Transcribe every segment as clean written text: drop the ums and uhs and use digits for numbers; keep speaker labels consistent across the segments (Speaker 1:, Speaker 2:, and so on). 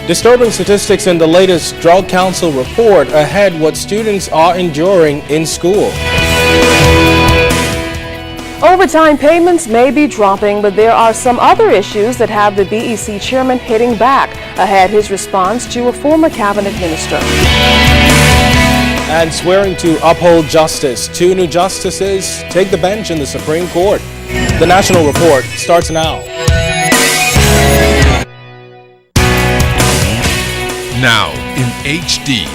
Speaker 1: Disturbing statistics in the latest Drug Council report ahead what students are enduring in school.
Speaker 2: Overtime payments may be dropping, but there are some other issues that have the BEC chairman hitting back ahead his response to a former cabinet minister.
Speaker 1: And swearing to uphold justice. 2 new justices take the bench in the Supreme Court. The National Report starts now.
Speaker 3: Now in HD.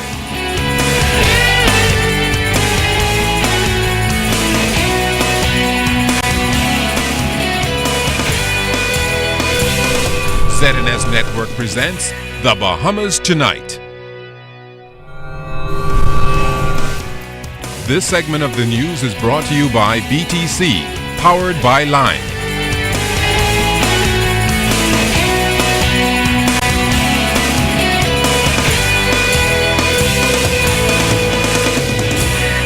Speaker 3: ZNS Network presents The Bahamas Tonight. This segment of the news is brought to you by BTC, powered by Lime.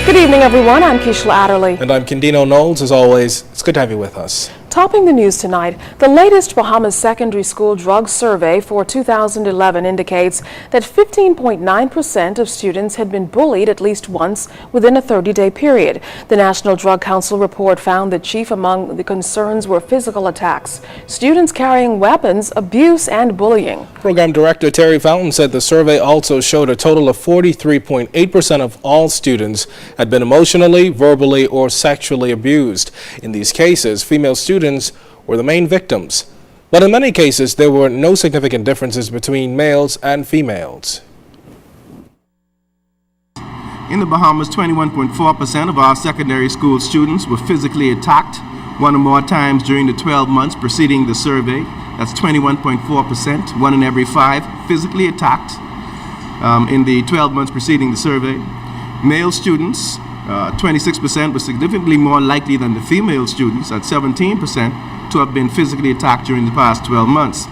Speaker 2: Good evening, everyone. I'm Keishla Adderley.
Speaker 1: And I'm Kendino Knowles. As always, it's good to have you with us.
Speaker 2: Topping the news tonight, the latest Bahamas Secondary School Drug Survey for 2011 indicates that 15.9% of students had been bullied at least once within a 30-day period. The National Drug Council report found that chief among the concerns were physical attacks, students carrying weapons, abuse, and bullying.
Speaker 1: Program Director Terry Fountain said the survey also showed a total of 43.8% of all students had been emotionally, verbally, or sexually abused. In these cases, female students were the main victims, but in many cases there were no significant differences between males and females.
Speaker 4: In the Bahamas, 21.4% of our secondary school students were physically attacked 1 or more times during the 12 months preceding the survey. That's 21.4%, 1 in every 5 physically attacked in the 12 months preceding the survey. Male students, 26% were significantly more likely than the female students at 17% to have been physically attacked during the past 12 months.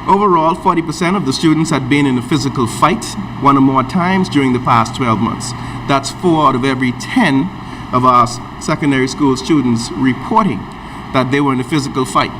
Speaker 4: Overall, 40% of the students had been in a physical fight 1 or more times during the past 12 months. That's 4 out of every 10 of our secondary school students reporting that they were in a physical fight.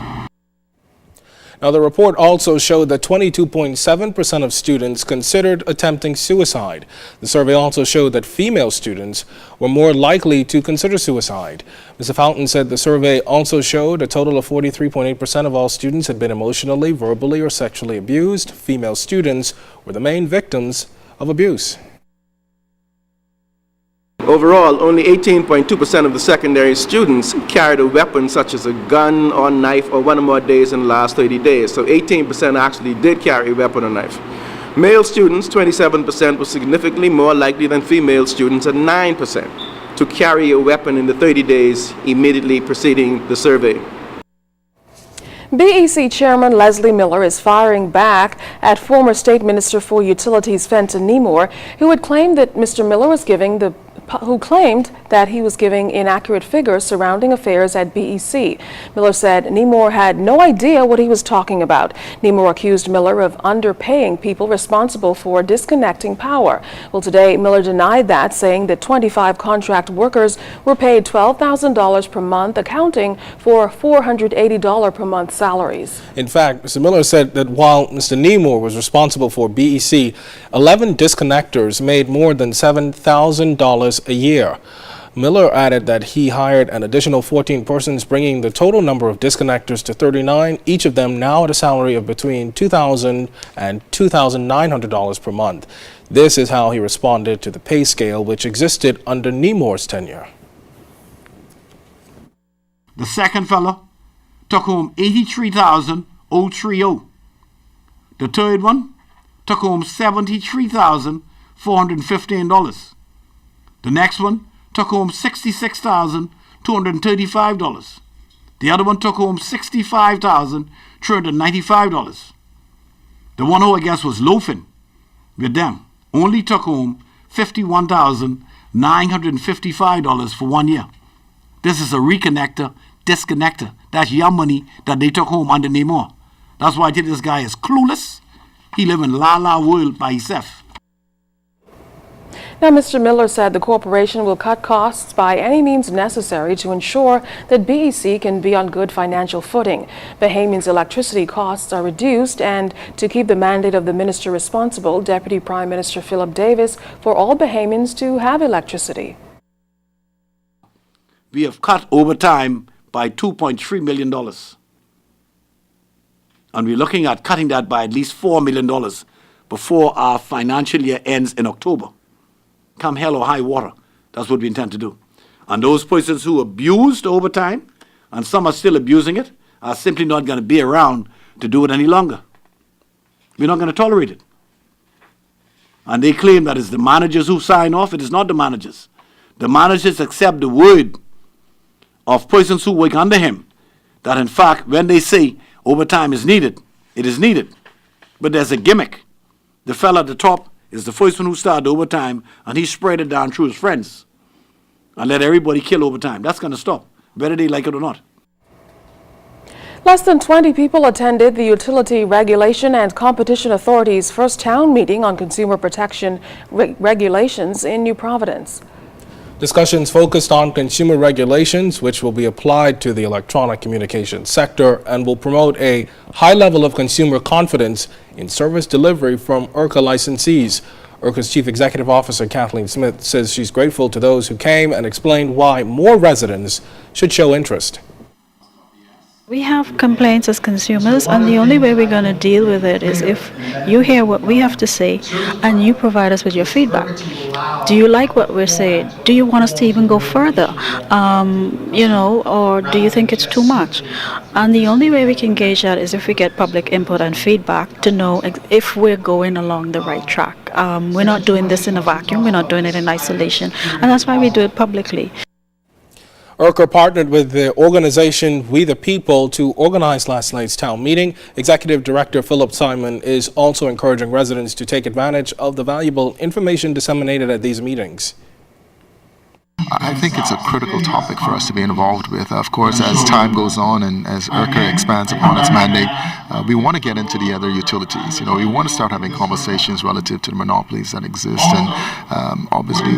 Speaker 1: Now, the report also showed that 22.7% of students considered attempting suicide. The survey also showed that female students were more likely to consider suicide. Mr. Fountain said the survey also showed a total of 43.8% of all students had been emotionally, verbally, or sexually abused. Female students were the main victims of abuse.
Speaker 4: Overall, only 18.2% of the secondary students carried a weapon such as a gun or knife or 1 or more days in the last 30 days. So 18% actually did carry a weapon or knife. Male students, 27%, were significantly more likely than female students at 9% to carry a weapon in the 30 days immediately preceding the survey.
Speaker 2: BEC Chairman Leslie Miller is firing back at former State Minister for Utilities Fenton Nemore, who had claimed that Mr. Miller was claimed that he was giving inaccurate figures surrounding affairs at BEC. Miller said Nemore had no idea what he was talking about. Nemore accused Miller of underpaying people responsible for disconnecting power. Well, today Miller denied that, saying that 25 contract workers were paid $12,000 per month, accounting for $480 per month salaries.
Speaker 1: In fact, Mr. Miller said that while Mr. Nemore was responsible for BEC, 11 disconnectors made more than $7,000 a year. Miller added that he hired an additional 14 persons, bringing the total number of disconnectors to 39, each of them now at a salary of between $2,000 and $2,900 per month. This is how he responded to the pay scale which existed under Nemore's tenure.
Speaker 5: The second fellow took home $83,030. The third one took home $73,415. The next one took home $66,235. The other one took home $65,395. The one who I guess was loafing with them only took home $51,955 for 1 year. This is a reconnector, disconnector. That's your money that they took home under Nemore. That's why I think this guy is clueless. He live in la la world by himself.
Speaker 2: Now, Mr. Miller said the corporation will cut costs by any means necessary to ensure that BEC can be on good financial footing. Bahamians' electricity costs are reduced, and to keep the mandate of the minister responsible, Deputy Prime Minister Philip Davis, for all Bahamians to have electricity.
Speaker 5: We have cut overtime by $2.3 million. And we're looking at cutting that by at least $4 million before our financial year ends in October. Come hell or high water, that's what we intend to do. And those persons who abused overtime, and some are still abusing it, are simply not going to be around to do it any longer. We're not going to tolerate it. And they claim that it's the managers who sign off. It is not the managers. The managers accept the word of persons who work under him, that in fact, when they say overtime is needed, it is needed. But there's a gimmick. The fella at the top is the first one who started overtime, and he spread it down through his friends and let everybody kill overtime. That's going to stop, whether they like it or not.
Speaker 2: Less than 20 people attended the Utility Regulation and Competition Authority's first town meeting on consumer protection regulations in New Providence.
Speaker 1: Discussions focused on consumer regulations, which will be applied to the electronic communications sector and will promote a high level of consumer confidence in service delivery from IRCA licensees. IRCA's Chief Executive Officer Kathleen Smith says she's grateful to those who came and explained why more residents should show interest.
Speaker 6: We have complaints as consumers, and the only way we're going to deal with it is if you hear what we have to say and you provide us with your feedback. Do you like what we're saying? Do you want us to even go further? Or do you think it's too much? And the only way we can gauge that is if we get public input and feedback to know if we're going along the right track. We're not doing this in a vacuum. We're not doing it in isolation. And that's why we do it publicly.
Speaker 1: IRCA partnered with the organization We the People to organize last night's town meeting. Executive Director Philip Simon is also encouraging residents to take advantage of the valuable information disseminated at these meetings.
Speaker 7: I think it's a critical topic for us to be involved with. Of course, as time goes on and as IRCA expands upon its mandate, we want to get into the other utilities. We want to start having conversations relative to the monopolies that exist and obviously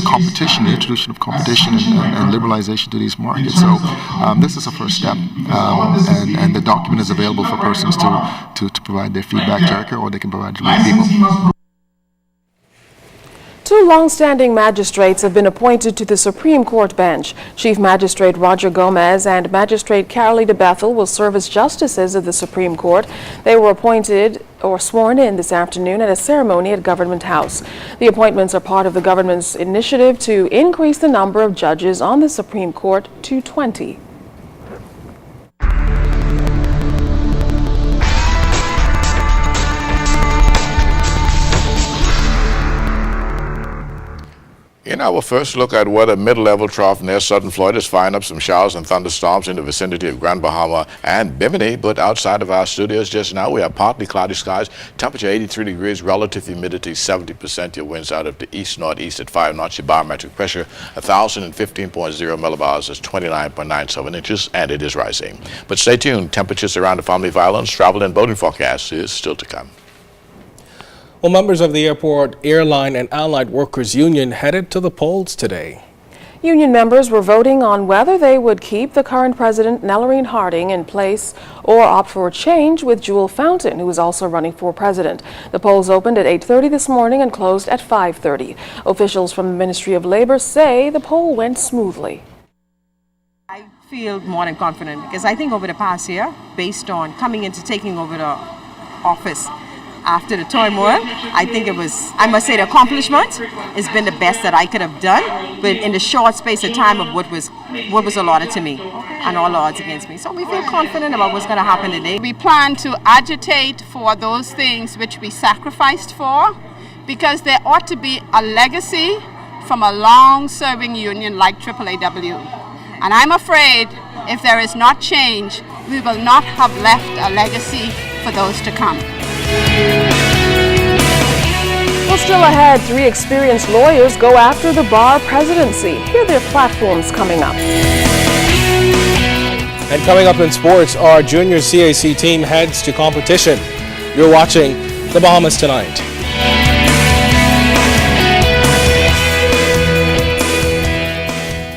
Speaker 7: competition, the introduction of competition and liberalization to these markets. So this is a first step, and the document is available for persons to provide their feedback to IRCA, or they can provide it to the people.
Speaker 2: Two long-standing magistrates have been appointed to the Supreme Court bench. Chief Magistrate Roger Gomez and Magistrate Carolee de Bethel will serve as justices of the Supreme Court. They were appointed or sworn in this afternoon at a ceremony at Government House. The appointments are part of the government's initiative to increase the number of judges on the Supreme Court to 20.
Speaker 8: In our first look at weather, mid-level trough near southern Florida is firing up some showers and thunderstorms in the vicinity of Grand Bahama and Bimini, but outside of our studios just now we have partly cloudy skies, temperature 83 degrees, relative humidity 70%, your winds out of the east-northeast at 5 knots, your barometric pressure 1,015.0 millibars is 29.97 inches, and it is rising. But stay tuned, temperatures around the family violence, travel and boating forecast is still to come.
Speaker 1: Well, members of the Airport, Airline, and Allied Workers Union headed to the polls today.
Speaker 2: Union members were voting on whether they would keep the current president, Nellarine Harding, in place or opt for a change with Jewel Fountain, who is also running for president. The polls opened at 8:30 this morning and closed at 5:30. Officials from the Ministry of Labor say the poll went smoothly.
Speaker 9: I feel more than confident because I think over the past year, based on coming into taking over the office after the turmoil, I think it was, I must say, the accomplishment has been the best that I could have done, but in the short space of time of what was allotted to me and all odds against me. So we feel confident about what's going to happen today.
Speaker 10: We plan to agitate for those things which we sacrificed for, because there ought to be a legacy from a long-serving union like AAAW. And I'm afraid if there is not change, we will not have left a legacy for those to come.
Speaker 2: Well, still ahead, 3 experienced lawyers go after the bar presidency. Here are their platforms coming up.
Speaker 1: And coming up in sports, our junior CAC team heads to competition. You're watching The Bahamas Tonight.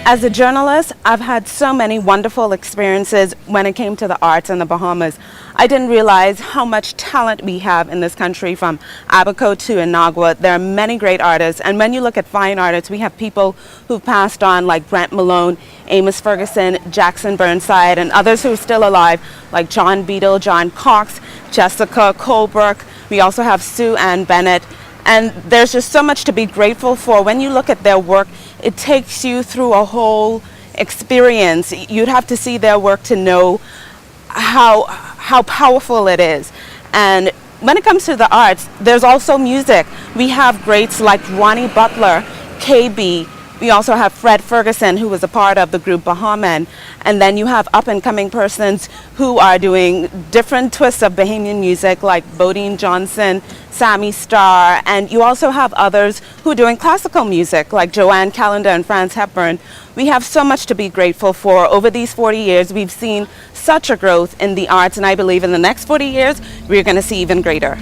Speaker 11: As a journalist, I've had so many wonderful experiences when it came to the arts in the Bahamas. I didn't realize how much talent we have in this country, from Abaco to Inagua. There are many great artists, and when you look at fine artists, we have people who've passed on, like Brent Malone, Amos Ferguson, Jackson Burnside, and others who are still alive, like John Beadle, John Cox, Jessica Colebrook. We also have Sue Ann Bennett. And there's just so much to be grateful for. When you look at their work, it takes you through a whole experience. You'd have to see their work to know how powerful it is. And when it comes to the arts, there's also music. We have greats like Ronnie Butler, KB. We also have Fred Ferguson, who was a part of the group Bahaman. And then you have up-and-coming persons who are doing different twists of Bahamian music, like Bodine Johnson, Sammy Starr, and you also have others who are doing classical music, like Joanne Callender and Franz Hepburn. We have so much to be grateful for. Over these 40 years, we've seen such a growth in the arts, and I believe in the next 40 years, we're going to see even greater.